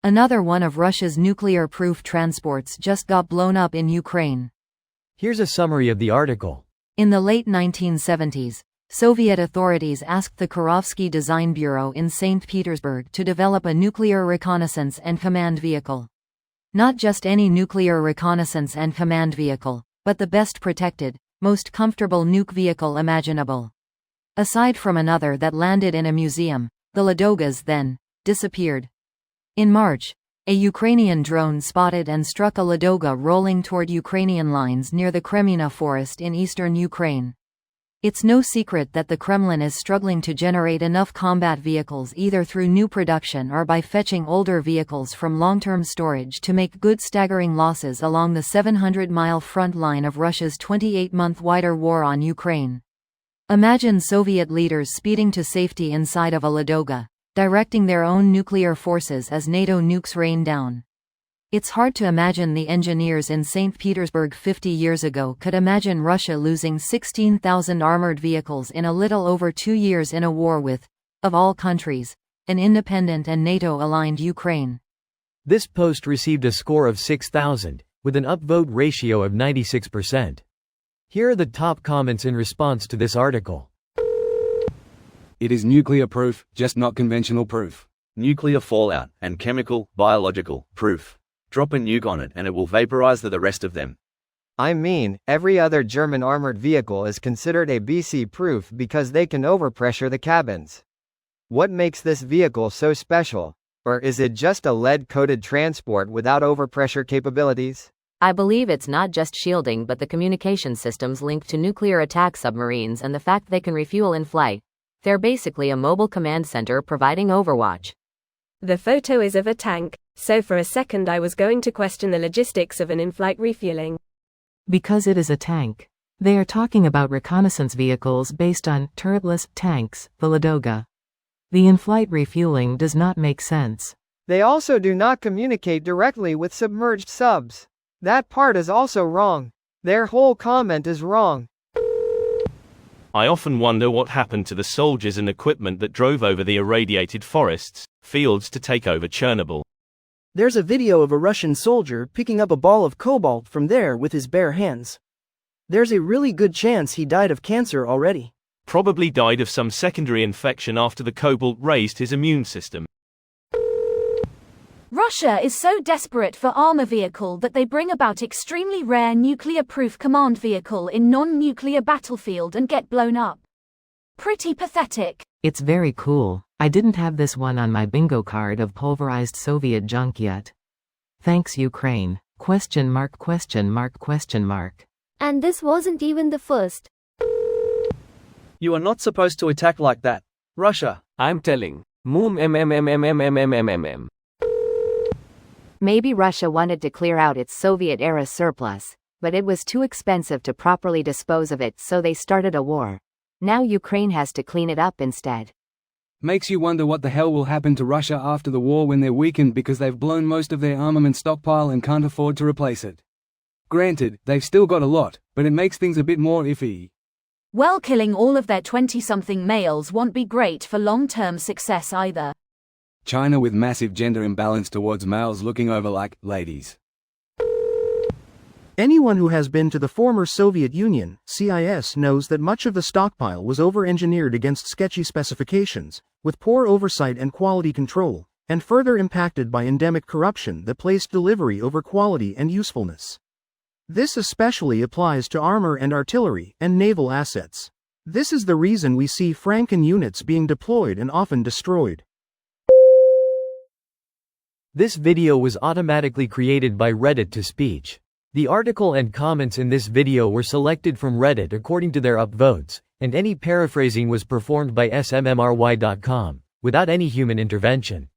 Another one of Russia's nuclear-proof transports just got blown up in Ukraine. Here's a summary of the article. In the late 1970s, Soviet authorities asked the Kurovsky Design Bureau in St. Petersburg to develop a nuclear reconnaissance and command vehicle. Not just any nuclear reconnaissance and command vehicle, but the best protected, most comfortable nuke vehicle imaginable. Aside from another that landed in a museum, the Ladogas then disappeared. In March, a Ukrainian drone spotted and struck a Ladoga rolling toward Ukrainian lines near the Kremina forest in eastern Ukraine. It's no secret that the Kremlin is struggling to generate enough combat vehicles either through new production or by fetching older vehicles from long-term storage to make good staggering losses along the 700-mile front line of Russia's 28-month wider war on Ukraine. Imagine Soviet leaders speeding to safety inside of a Ladoga, directing their own nuclear forces as NATO nukes rain down. It's hard to imagine the engineers in St. Petersburg 50 years ago could imagine Russia losing 16,000 armored vehicles in a little over 2 years in a war with, of all countries, an independent and NATO-aligned Ukraine. This post received a score of 6,000, with an upvote ratio of 96%. Here are the top comments in response to this article. It is nuclear proof, just not conventional proof. Nuclear fallout and chemical, biological proof. Drop a nuke on it and it will vaporize the rest of them. I mean, every other German armored vehicle is considered ABC proof because they can overpressure the cabins. What makes this vehicle so special? Or is it just a lead-coated transport without overpressure capabilities? I believe it's not just shielding but the communication systems linked to nuclear attack submarines and the fact they can refuel in flight. They're basically a mobile command center providing overwatch. The photo is of a tank, so for a second I was going to question the logistics of an in-flight refueling. Because it is a tank. They are talking about reconnaissance vehicles based on turretless tanks, the Ladoga. The in-flight refueling does not make sense. They also do not communicate directly with submerged subs. That part is also wrong. Their whole comment is wrong. I often wonder what happened to the soldiers and equipment that drove over the irradiated forests, fields to take over Chernobyl. There's a video of a Russian soldier picking up a ball of cobalt from there with his bare hands. There's a really good chance he died of cancer already. Probably died of some secondary infection after the cobalt raised his immune system. Russia is so desperate for armor vehicle that they bring about extremely rare nuclear-proof command vehicle in non-nuclear battlefield and get blown up. Pretty pathetic. It's very cool. I didn't have this one on my bingo card of pulverized Soviet junk yet. Thanks Ukraine. ? And this wasn't even the first. You are not supposed to attack like that. Russia. I'm telling. Maybe Russia wanted to clear out its Soviet-era surplus, but it was too expensive to properly dispose of it, so they started a war. Now Ukraine has to clean it up instead. Makes you wonder what the hell will happen to Russia after the war when they're weakened because they've blown most of their armament stockpile and can't afford to replace it. Granted, they've still got a lot, but it makes things a bit more iffy. Well, killing all of their 20-something males won't be great for long-term success either. China with massive gender imbalance towards males looking over like ladies. Anyone who has been to the former Soviet Union, CIS, knows that much of the stockpile was over-engineered against sketchy specifications, with poor oversight and quality control, and further impacted by endemic corruption that placed delivery over quality and usefulness. This especially applies to armor and artillery and naval assets. This is the reason we see Franken units being deployed and often destroyed. This video was automatically created by Reddit to speech. The article and comments in this video were selected from Reddit according to their upvotes, and any paraphrasing was performed by smmry.com, without any human intervention.